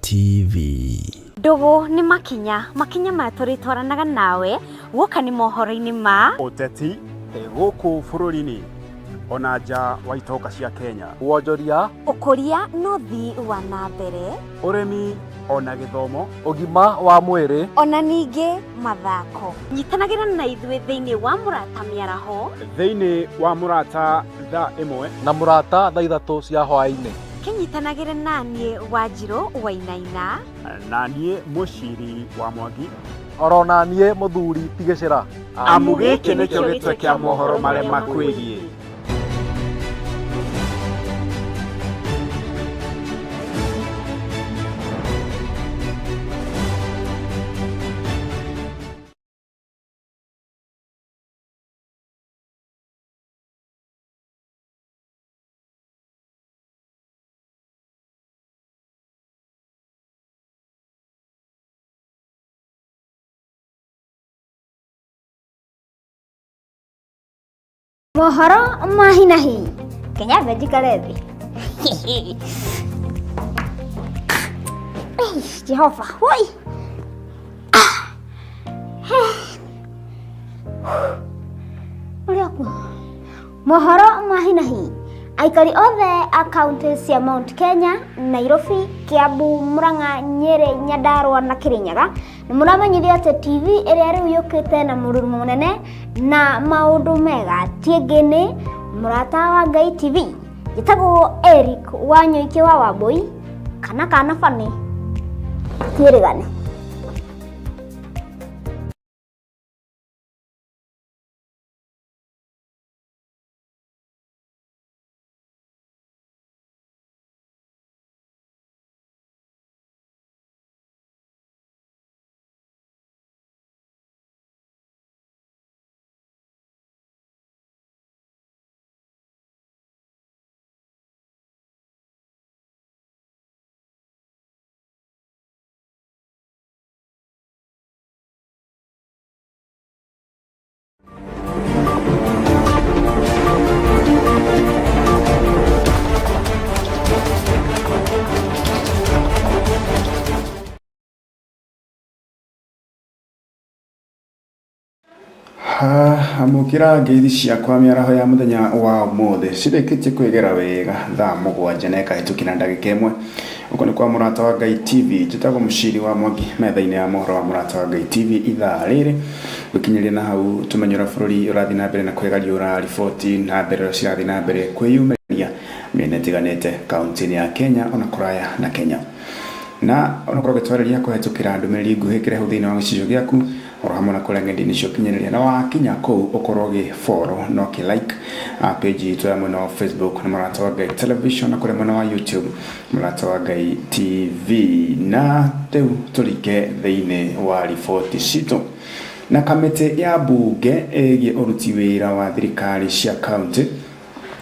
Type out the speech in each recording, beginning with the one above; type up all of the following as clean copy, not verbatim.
TV. Ndugu ni makinya matũritwaranaga nawe gũka nĩ mohoro-inĩ ma ũteti gũkũ bũrũri-inĩ ona nja wa itoka cia Kenya, wonjoria, ũkũria n'ũthii wa na mbere, ũrĩmi ona gĩthomo, ũgima wa mwĩrĩ ona ningĩ mathako. Nyitanagĩra na ithuĩ thĩinĩ wa Murata Miaraho, thĩinĩ wa Murata thaa ĩmwe na Murata thaa 3 cia hwaĩ-inĩ. Kĩnyitanagĩre naniĩ Wanjirũ Wainaina na niĩ Mũciri wa Mwangi, oro na niĩ Mũthuri Tigĩcĩra. Amu gĩkĩ nĩkĩo gĩtwe kĩa mohoro marĩa makwĩgiĩ. Mohoro mahinahi Kenya vejikarethi Jehova woi Mohoro mahinahi aikari othe a kaunti cia Mount Kenya, Nairobi, Kiambu, Murang'a, Nyeri, Nyandarua na Kirinyaga nĩ mũramenyithio atĩ TV ĩrĩa rĩu yũkĩte na mũrurumo mũnene na maũndũ mega tiĩngĩ nĩ Murata wa Ngai TV. Njĩtagwo Eric Wanyoike wa Wambui kana kana Fani tiĩrĩgane. Amukira ngeithi ciakwa Miaraho ya muthenya wa umuthi cirĩkĩtie kwĩgera wega thaa 7 na ĩkahĩtũkĩra ndagĩka ĩmwe. Uko nĩ kwa Murata wa Ngai TV, njĩtagwo Mũciri wa Mwangi metha-inĩ ya mohoro wa Murata wa Ngai TV ithaa rĩrĩ gũkinyĩria na hau tũmenyera bũrũri ũrathiĩ na mbere na kwĩgariũra riboti na mbere cirathiĩ na mbere kwĩyumĩria mĩena ĩtiganĩte kaunti-inĩ ya Kenya ona kũraya na Kenya. Na ona korwo gĩtwarĩria kũhĩtũkĩra ndũmĩrĩri nguhĩ kĩrĩa hau thĩinĩ wa gĩcicio gĩaku oro hamwe na kũrĩa ng'enda-inĩ cio kinyanĩria na wakinya kũu ũkorwo ũgĩ-follow na ũkĩ-like page itũ ya mwena wa Facebook na Murata wa Ngai Television na kũrĩa mwena wa YouTube Murata wa Ngai TV. Na rĩu tũrike thĩinĩ wa riboti citũ. Na kamĩtĩ ya mbunge ĩgiĩ ũruti wĩra wa thirikari cia kaunti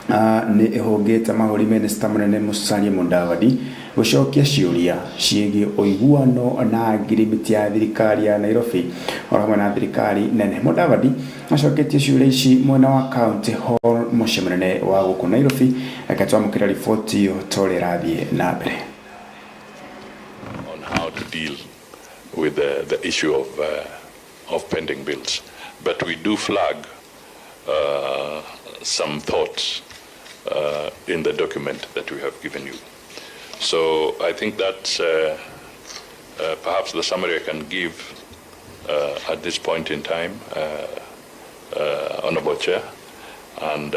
nĩ ĩhũngĩte mahũri Minister mũnene Musalia Mudavadi gũcokia ciũria ciĩgiĩ ũiguano na ngirimiti ya thirikari ya Nairobi oro hamwe na thirikari nene. Mudavadi acoketie ciũria ici mwena wa County Hall mũciĩ mũnene wa gũkũ Nairobi, reke twamũkĩra riboti ĩyo torĩa ĩrathiĩ na mbere. On how to deal with the issue of pending bills, but we do flag some thoughts in the document that we have given you. So I think that's perhaps the summary I can give at this point in time, Honorable Chair, and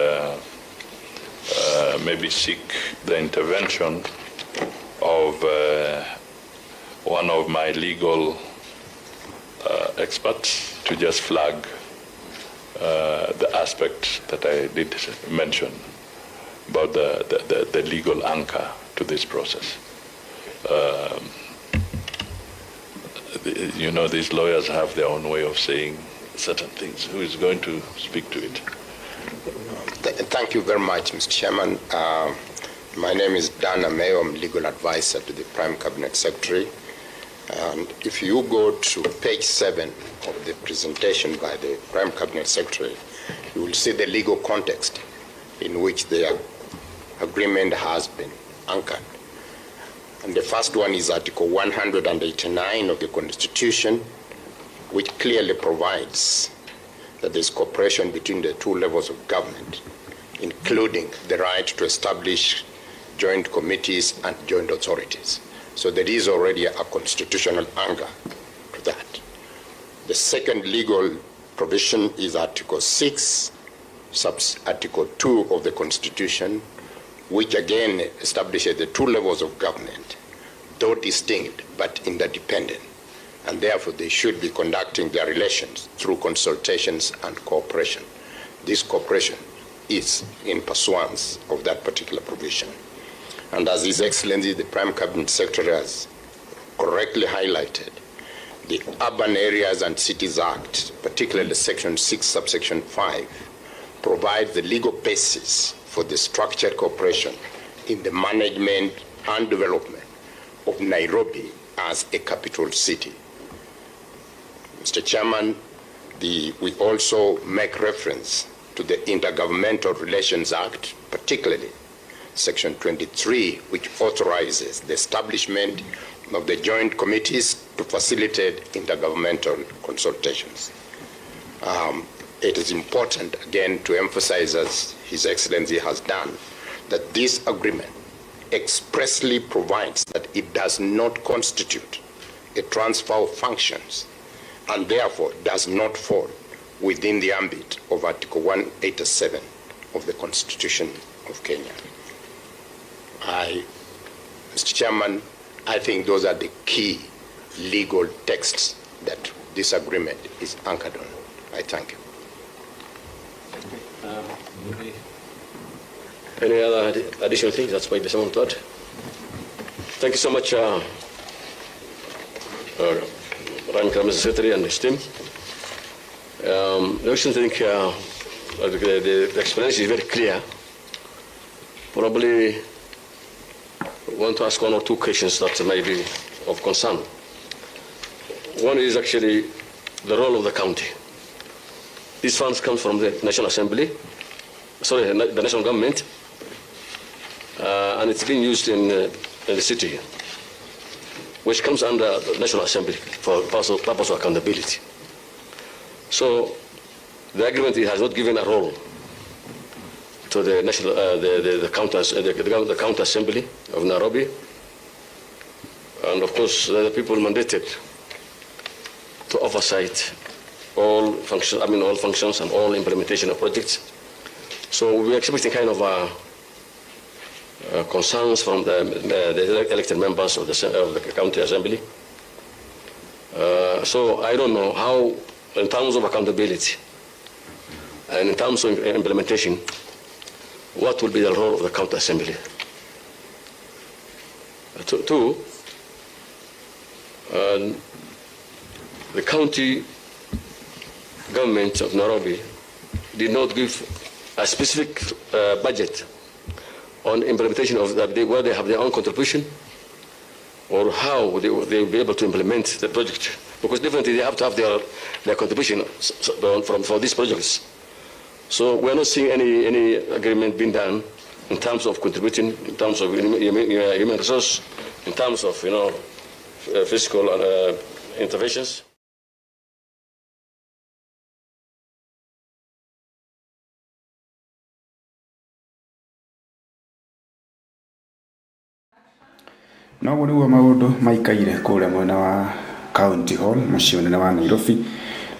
maybe seek the intervention of one of my legal experts to just flag the aspect that I did mention about the legal anchor to this process. You know, these lawyers have their own way of saying certain things. Who is going to speak to it? Thank you very much, Mr. Chairman. My name is Dan Amayo. I'm legal advisor to the Prime Cabinet Secretary. And if you go to page 7 of the presentation by the Prime Cabinet Secretary, you will see the legal context in which the agreement has been anchored. And the first one is Article 189 of the Constitution, which clearly provides that there's cooperation between the two levels of government, including the right to establish joint committees and joint authorities. So there is already a constitutional anchor to that. The second legal provision is Article 6, Article 2 of the Constitution, which again establishes the two levels of government, though distinct but interdependent, and therefore they should be conducting their relations through consultations and cooperation. This cooperation is in pursuance of that particular provision. And as His Excellency the Prime Cabinet Secretary has correctly highlighted, the Urban Areas and Cities Act, particularly Section 6, subsection 5, provides the legal basis for the structured cooperation in the management and development of Nairobi as a capital city. Mr. Chairman, we also make reference to the Intergovernmental Relations Act, particularly Section 23, which authorizes the establishment of the joint committees to facilitate intergovernmental consultations. It is important, again, to emphasize, as His Excellency has done, that this agreement expressly provides that it does not constitute a transfer of functions and therefore does not fall within the ambit of Article 187 of the Constitution of Kenya. Mr. Chairman, I think those are the key legal texts that this agreement is anchored on. I thank you. Any other additional things? That's why there's someone to add. Thank you so much, Prime Cabinet Secretary and his team. I actually think the explanation is very clear. Probably want to ask one or two questions that may be of concern. One is actually the role of the county. These funds come from the National Assembly, the national government, and it's being used in the city, which comes under the National Assembly for purpose of accountability. So the agreement has not given a role to the national, the county assembly of Nairobi, and of course the people mandated to oversight all functions and all implementation of projects. So we're expecting kind of concerns from the elected members of the county assembly. So I don't know how, in terms of accountability and in terms of implementation, what will be the role of the county assembly? Two, the county government of Nairobi did not give a specific budget on implementation of where they have their own contribution, or how they will be able to implement the project. Because definitely they have to have their contribution for these projects. So we're not seeing any agreement being done in terms of contributing, in terms of human resource, in terms of fiscal interventions. No nĩguo maũndũ maikaire kũrĩa mwena wa County Hall mũciĩ mũnene wa Nairobi,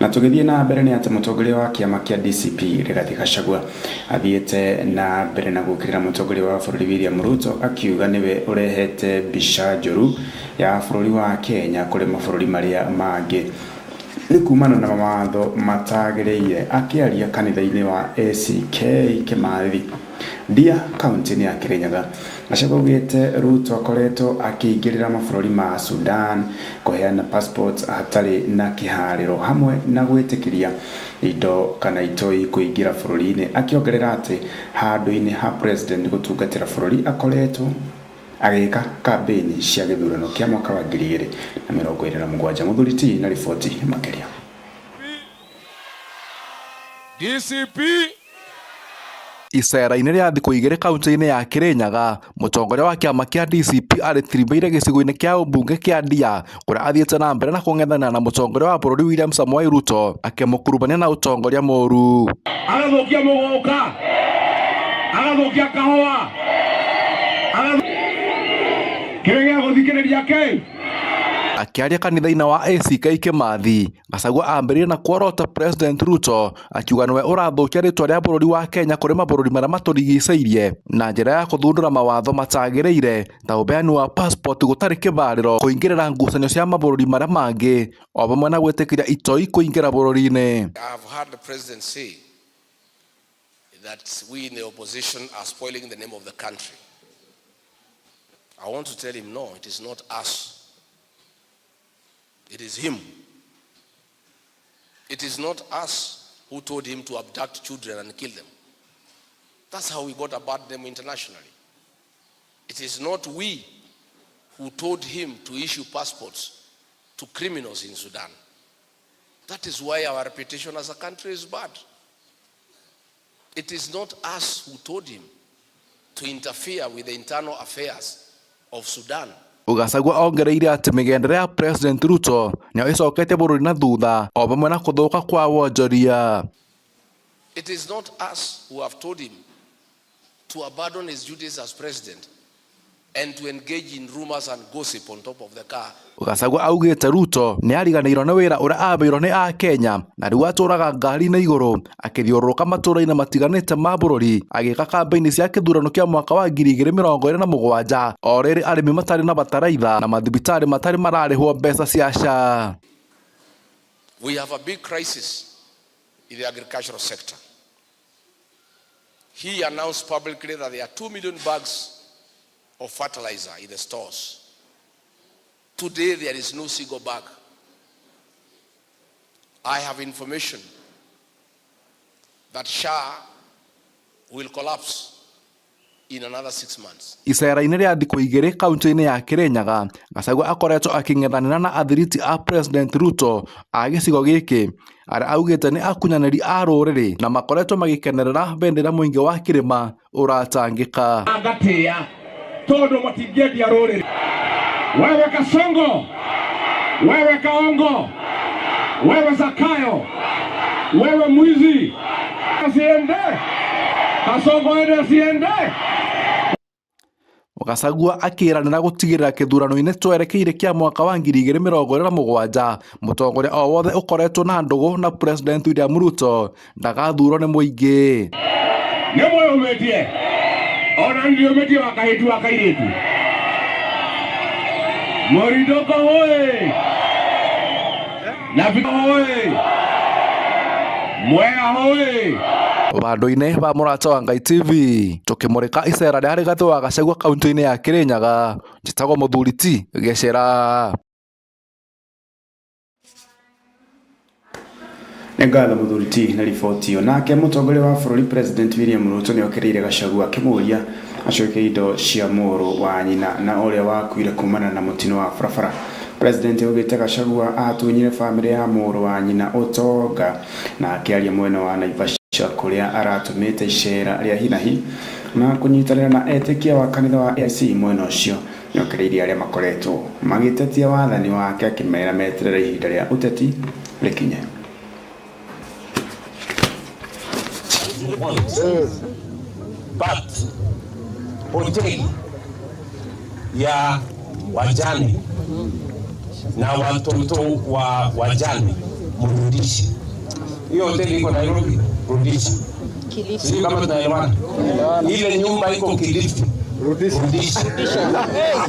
na tũgĩthiĩ na mbere nĩ atĩ mũtongoria wa kĩama kĩa DCP Rigathi Gachagua athiĩte na mbere na gũkĩrĩra mũtongoria wa bũrũri William Ruto akiuga nĩwe ũrehete mbica njũru ya bũrũri wa Kenya kũrĩ mabũrũri marĩa mangĩ nĩ kumana na mawatho matagĩrĩire. Akĩaria kanitha-inĩ wa ACK Kĩmathi Ndia kaunti-inĩ ya Kirinyaga, Gachagua augĩte Ruto akoretwo akĩingĩrĩra mabũrũri ma Sudan kũheana passports hatarĩ na kĩharĩro hamwe na gwĩtĩkĩria indo kana itoi kũingĩra bũrũri-inĩ, akĩongerera atĩ handũ-inĩ ha president gũtungatĩra bũrũri akoretwo agĩka kambĩini cia gĩthurano kĩa mwaka wa 2027. Mũthuri T na riboti makĩria. DCP Icera-inĩ rĩa thikũ igĩrĩ kaunti-inĩ ya Kirinyaga, mũtongoria wa kĩama kĩa DCP ICP ari Tiribeire gicigo-ini kia ubunge kia Ndia kuria athiete na mbere na kung'ethana na mutongoria wa bururi William Samoei Ruto akimukurubania na utongoria moru. Agathukia mugoka. Agathukia kahua. Kirenga guthikiriria kei. Akiaria kanitha-inĩ wa ACK Kimathi, Gachagua ambĩrĩirie na kuorota President Ruto akiuga nĩwe ũrathukia rĩtwa rĩa bũrũri wa Kenya kũrĩ mabũrũri marĩa matũrigicĩirie na njĩra ya kũthundũra mawatho matagĩrĩire ta ũbeani wa passport gũtarĩ kĩbarĩro, kũingĩrĩra ngucanio cia mabũrũri marĩa mangĩ o hamwe na gwĩtĩkĩria itoi kũingĩra bũrũri-inĩ. I've heard the president say that we in the opposition are spoiling the name of the country. I want to tell him, no, it is not us. It is him. It is not us who told him to abduct children and kill them. That's how we got about them internationally. It is not we who told him to issue passports to criminals in Sudan. That is why our reputation as a country is bad. It is not us who told him to interfere with the internal affairs of Sudan. Gachagua ongereire ati migendere ya President Ruto nĩyo ĩcokete bũrũri na thutha o hamwe na kũthũka kwa wonjoria. It is not us who have told him to abandon his duties as president and to engage in rumors and gossip on top of the car. Gachagua augĩte Ruto nĩ ariganĩirwo nĩ wĩra ũrĩa aheirwo nĩ Akenya na rĩu atũraga ngari-inĩ igũrũ akĩthiũrũrũka matũũra-inĩ matiganĩte ma bũrũri agĩka kambĩini cia kĩthurano kĩa mwaka wa 2027 o rĩrĩ arĩmi matarĩ na bataraitha na mathibitarĩ matarĩ mararĩhwo mbeca cia SHA. We have a big crisis in the agricultural sector. He announced publicly that there are 2 million bags of fertilizer in the stores. Today there is no single bag. I have information that SHA will collapse in another 6 months. Icera-inĩ rĩa thikũ igĩrĩ kaunti-inĩ ya Kirinyaga, Gachagua akoretwo aking'ethanĩra na athiriti a President Ruto a gĩcigo gĩkĩ arĩa augĩte nĩ akunyanĩri a rũrĩrĩ na makoretwo magĩkenerera bendera mũingĩ wa kĩrĩma ũratangĩka. Agatĩa tondũ matingĩendia rũrĩrĩ. Wewe Kasongo, wewe Kaongo, wewe Zakayo, wewe mwizi, asiende. Kasongo ende asiende. Gachagua akĩranĩra gũtigĩrĩra kĩthurano-inĩ twerekeire kĩa mwaka wa 2027 mũtongoria o wothe ũkoretwo na ndũgũ na President William Ruto ndagathurwo nĩ mũingĩ. Nĩ mwĩyũmĩtie, ona nĩyũmĩtie wakahĩtu wakairĩtu. Moridoko hoye, Nafika hoye, Mwea hoye. Bandũ-inĩ ba Murata wa Ngai TV tũkĩmũrĩka icera rĩa gatũ wa Gachagua kaunti-inĩ ya Kirinyaga, njĩtagwo Mũthuri Ti Gĩcera. Nĩ ngatho Mũthuri Ti na riboti ĩyo. Nake mũtongoria wa bũrũri President William Ruto nĩ okĩrĩire Gachagua akĩmũria acoke indo cia mũrũ wa nyina na ũrĩa wakuire kumana na mũtino wa barabara. President augĩte Gachagua atunyire famĩlĩ ya mũrũ wa nyina ũtonga na akĩaria mwena wa Naivasha kũrĩa aratũmĩte icera rĩa hinahi na kũnyitanĩra na etĩkia wa kanitha wa AIC mwena ũcio. Nĩ okĩrĩire arĩa makoretwo magĩtetia wathani wake akĩmera meterere ihinda rĩa ũteti rĩkinye. But hoteli ya wajane na watoto wa wajane mrudishe. Hiyo hoteli iko Nairobi, rudisha. Sisi kama tunaelewana. Ile nyumba iko Kilifi, rudisha.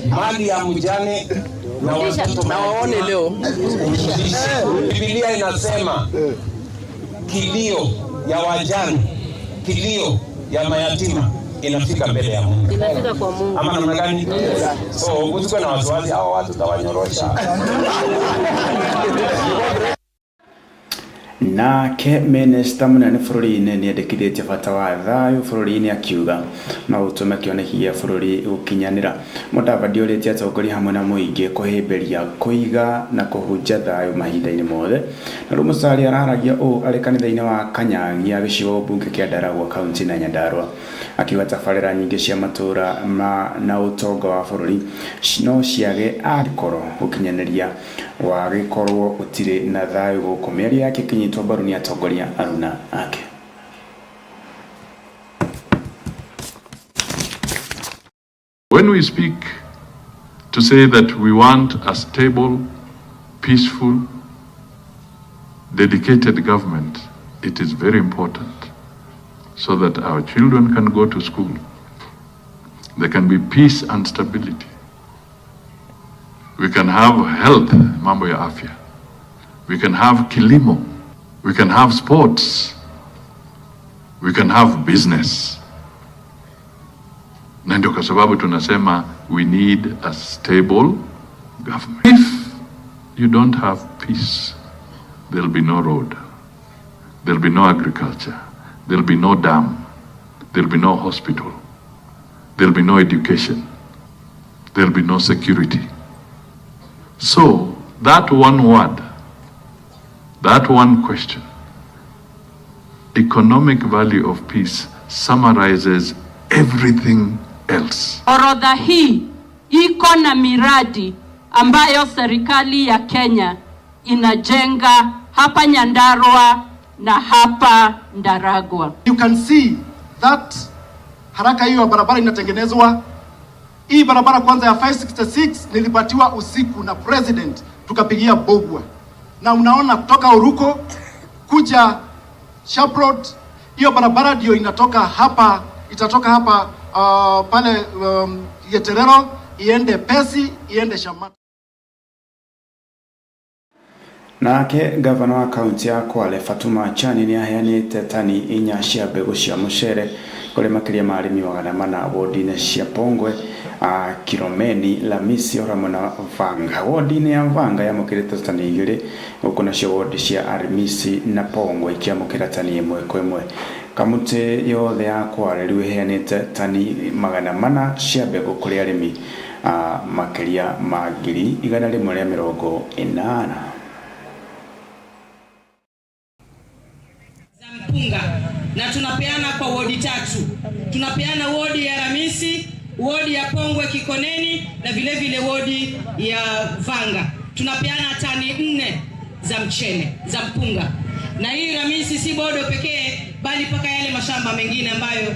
Mali ya mjane na watoto na waone leo. Biblia inasema kilio ya wajane, kilio ya mayatima inafika mbele ya Mungu. Inafika kwa Mungu. Ama namna gani? So msikuwe na wasiwasi, hao watu tawanyorosha. Nake minista munene bururi-ini niendekithitie bata wa thayu bururi-ini akiuga no utume kionekia bururi gukinyanira. Mudavadi uritie atongoria hamwe na muingi kuhimbiria kuiga na kuhunjia thayu mahinda-ini mothe. Na riu Musalia araragia uu ari kanitha-ini wa Kanyagia gicigo bunge kia Ndaragwa kaunti na Nyandarua akiuga tabarĩra nyingĩ cia matura na utonga wa bururi no ciage angĩkorwo gukinyanĩria wa gĩkorwo gũtirĩ na thayu gũkũ. Mĩario yake ĩkinyĩtwo mbaru nĩ atongoria aruna ake. When we speak to say that we want a stable, peaceful, dedicated government, it is very important so that our children can go to school. There can be peace and stability. We can have health, mambo ya afya. We can have kilimo. We can have sports. We can have business. Na ndio kwa sababu tunasema we need a stable government. If you don't have peace, there'll be no road. There'll be no agriculture. There'll be no dam. There'll be no hospital. There'll be no education. There'll be no security. So, that one word, that one question, economic value of peace, summarizes everything else. Orodha hii iko na miradi ambayo serikali ya Kenya inajenga hapa Nyandarua na hapa Ndaragwa. You can see that haraka hiyo barabara inatengenezwa. Hii barabara kwanza ya 566 nilipatiwa usiku na president, tukapigia Bogwa. Na unaona kutoka Uruko kuja Shaprod, hiyo barabara ndio inatoka hapa, itatoka hapa pale Yeterero, iende Pesi, iende Shamata. Nake gavana wa kaunti ya Kwale Fatuma Chani ni aheanĩte tani 4 cia mbegũ cia mũcere kũrĩ makĩria ma arĩmi 400 wodi-inĩ cia Pongwe, Kiromeni, Lamisi hamwe na Vanga. Wodi-inĩ ya Vanga yamũkĩrĩte tani 2 gũkũ nacio wodi cia Arimisi na Pongwe ikiamũkĩra tani 1 kwa 1. Kaunti yothe ya Kwale rĩu ĩheanĩte tani 400 cia mbegũ kũrĩ arĩmi makĩria ma 180. Mpunga na tunapeana kwa wodi 3. Tunapeana wodi ya Ramisi, wodi ya Pongwe Kikoneni na vile vile wodi ya Vanga. Tunapeana tani 4 za mchele za mpunga. Na hii Ramisi si bodo pekee bali paka yale mashamba mengine ambayo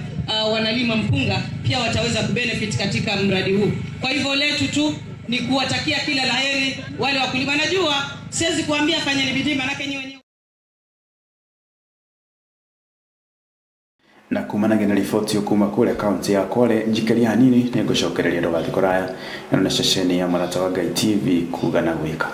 wanalima mpunga pia wataweza kubenefit katika mradi huu. Kwa hivyo letu tu ni kuwatakia kila laheri wale wakulima. Najua siwezi kuambia fanyeni bidii manake nyinyi wenyewe. Na kumanagia na riboti kuma kule kaunti ya Kwale, njikeria hanini nĩngũcokereria ndũgathiĩ kũraya na ceceni ya Murata wa Ngai TV kuga na gwĩka.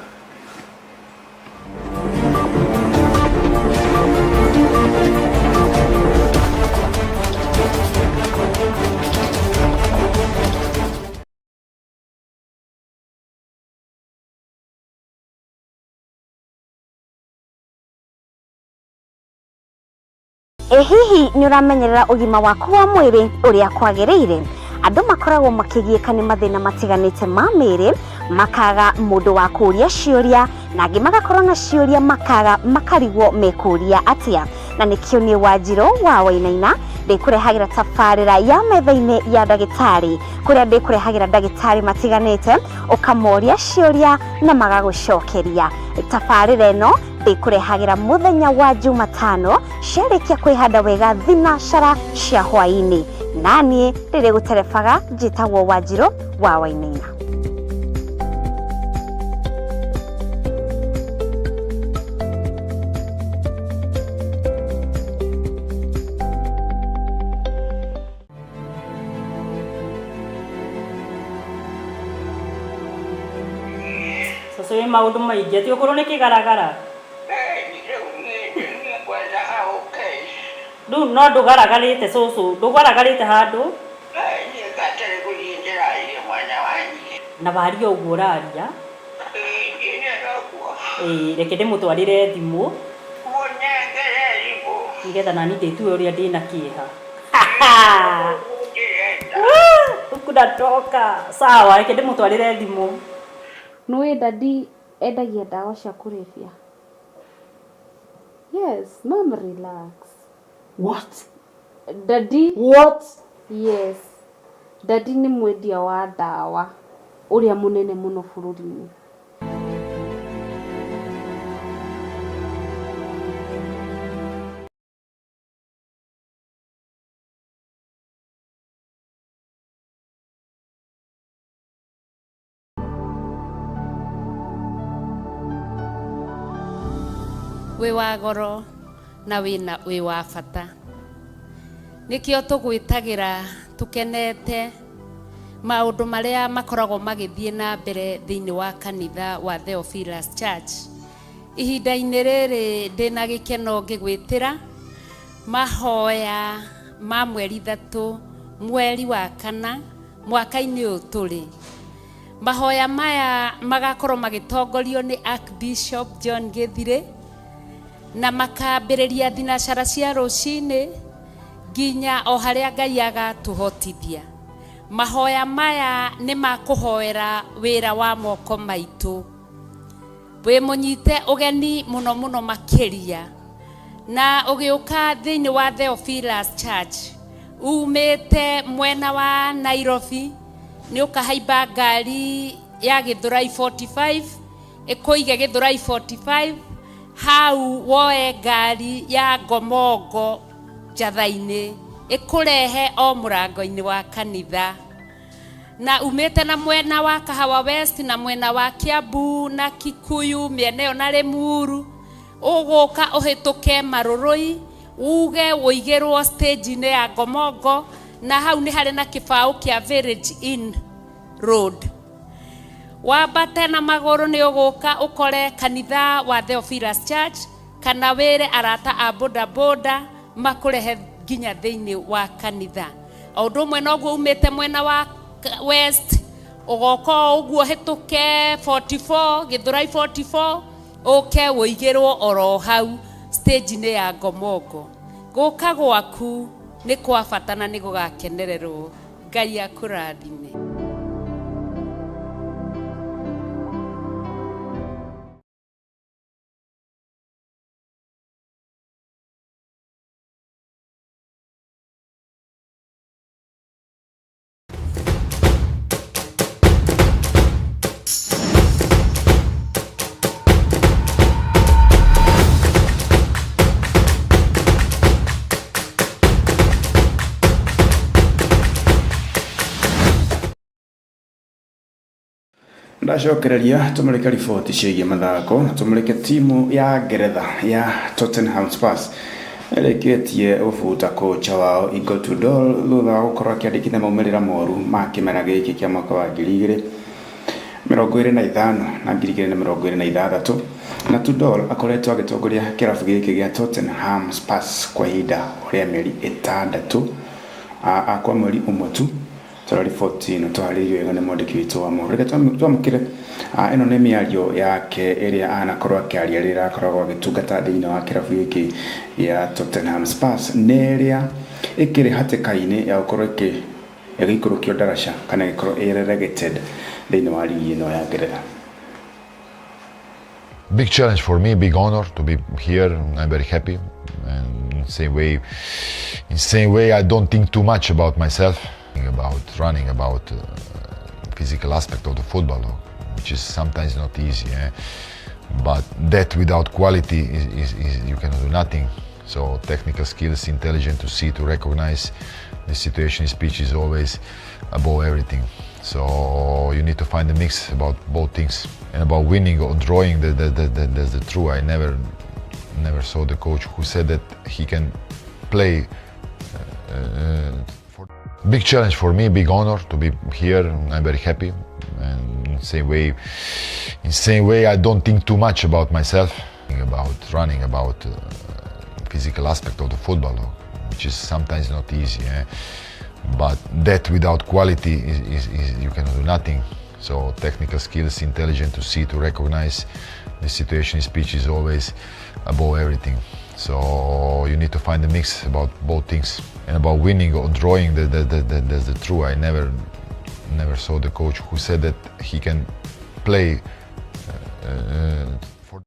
Hihi ni uramenyerera ugima waku wa mwiri uria kwagiriire? Andu makoragwo makigieka ni mathina matiganite ma miri, makaga mundu wa kuria ciuria, na angi magakorwo na ciuria makaga makarigwo mekuria atia. Na nikio ni Wanjiro wa Wainaina ndikurehagira tabarira ya metha-ini ya ndagitari, kuria ndikurehagira ndagitari matiganite ukamoria ciuria na magagucokeria. Tabarira ino ndikurehagira muthenya wa Jumatano ciarikia kwihanda wega thinacara cia hwaini. Nani riri guterebaga njitagwo Wanjiro wa Wainaina. Sasa maundu maingĩ ti ukorwo ni kigaragara. Ndu no ndugaragarite cucu, ndugaragarite handu. Na varia uguo raria. Reke ndimutwarire thimu. nigetha nani ndĩtue ũrĩa ndĩna kĩeha. Ukudatoka sawa, reke ndĩmũtwarĩre thimũ. Nũĩ dadi endagia ndawa cia kũrebia? Yes, mom, relax. What? Daddy? What? Yes. Daddy nĩ mwendia wa ndawa ũrĩa mũnene mũno bũrũri-inĩ. Wĩ wa goro na wĩ wa bata. Nĩkĩo tũgwĩtagĩra tũkenete maũndũ marĩa makoragwo magĩthiĩ na mbere thĩinĩ wa kanitha wa Theophilus Church. Ihinda-inĩ rĩrĩ ndĩna gĩkeno ngĩgwĩtĩra mahoya ma mweri 3 mweri wa 4 mwaka-inĩ ũyũ tũrĩ. Mahoya maya magakorwo magĩtongorio nĩ Archbishop John Gĩthirĩ na makambĩrĩria thinacara cia rũcinĩ nginya o harĩa Ngai agatũhotithia. Mahoya maya nĩ makũhoera wĩra wa moko maitũ. Wĩ mũnyite ũgeni mũno mũno makĩria na ũgĩũka thĩinĩ wa Theophilus Church umĩte mwena wa Nairobi nĩ ũkahaimba ngari ya Gĩthũrai 45 ĩkũige Gĩthũrai 45 hau woe ngari ya Ngomongo njatha-inĩ ĩkũrehe o mũrango-inĩ wa kanitha. Na umĩte na mwena wa Kahawa West na mwena wa Kiambu na Kikuyu mĩena ĩyo na Limuru ũgũka ũhĩtũke Marũrũi uge ũigĩrwo stage-inĩ ya Ngomongo na hau nĩ harĩ na kĩbaũ kĩa Village Inn Road. Wambate na magũrũ nĩ ũgũka ũkore kanitha wa Theophilus Church kana wĩre arata a boda boda makũrehe nginya thĩinĩ wa kanitha. O ũndũ ũmwe noguo umĩte mwena wa West ũgoka ũguo hĩtũke 44 Gĩthũrai 44 ũke ũigĩrwo oro hau stage-inĩ ya Ngomongo. Gũka gwaku nĩ kwa bata na nĩ gũgakenererwo. Ngai akũrathime. Ndacokereria tumulike riboti ciĩgiĩ mathako na tumulike timu ya Ngeretha ya Tottenham Hotspur ĩrĩkĩtie gũbuta kocha wao Igor Tudor thutha wa gũkorwo akĩandĩkithia maumĩrĩra moru ma kĩmera gĩkĩ kĩa mwaka wa 2025 na 2026 na Tudor akoretwo agĩtongoria kĩrabu gĩkĩ gĩa Tottenham Hotspur kwa ihinda rĩa mĩeri 6 akwa mweri ũmwe tu. Tũrari 14 tũharĩirio wega nĩ mwandĩki witũ wa Mohoro. Reke twamũkĩre ĩno nĩ mĩario yake ĩrĩa anakorwo akĩaria rĩrĩa akoragwo agĩtungata thĩinĩ wa kĩrabu gĩkĩ gĩa Tottenham Hotspur nĩ ĩrĩa ĩkĩrĩ hatĩka-inĩ ya gũkorwo ĩgĩikũrũkio ndaraca kana ĩgĩkorwo ĩrelegated thĩinĩ wa ligi ĩno ya Ngeretha. Big challenge for me, big honor to be here. I'm very happy, and in the same way I don't think too much about myself, about running, about physical aspect of the football, which is sometimes not easy, but that without quality is you cannot do nothing. So technical skills, intelligent to see, to recognize the situation in speech is always above everything. So you need to find a mix about both things, and about winning or drawing. That's the truth. I never saw the coach who said that he can play. Big challenge for me, big honor to be here. I'm very happy, and in the same way I don't think too much about myself, about running, about physical aspect of the football, which is sometimes not easy, but that without quality is you cannot do nothing. So technical skills, intelligent to see, to recognize the situation in speech is always above everything. So you need to find a mix about both things, and about winning or drawing. That's the truth. I never saw the coach who said that he can play for.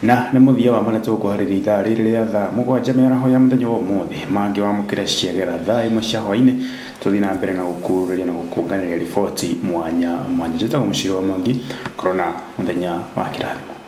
Na nĩ mũthia wa marĩa tũkũharĩria ithaa rĩrĩ rĩa thaa mũgwanja mĩaraho ya mũthenya wa ũmũthĩ mangĩ wamũkĩra ciagera thaa ĩmwe cia hwainĩ tũthiĩ na mbere na gũkũrĩria na gũkũnganĩria riboti mwanya mwanya njĩtagwo mũciri wa Mwangi korwo na mũthenya wa kĩrathimo.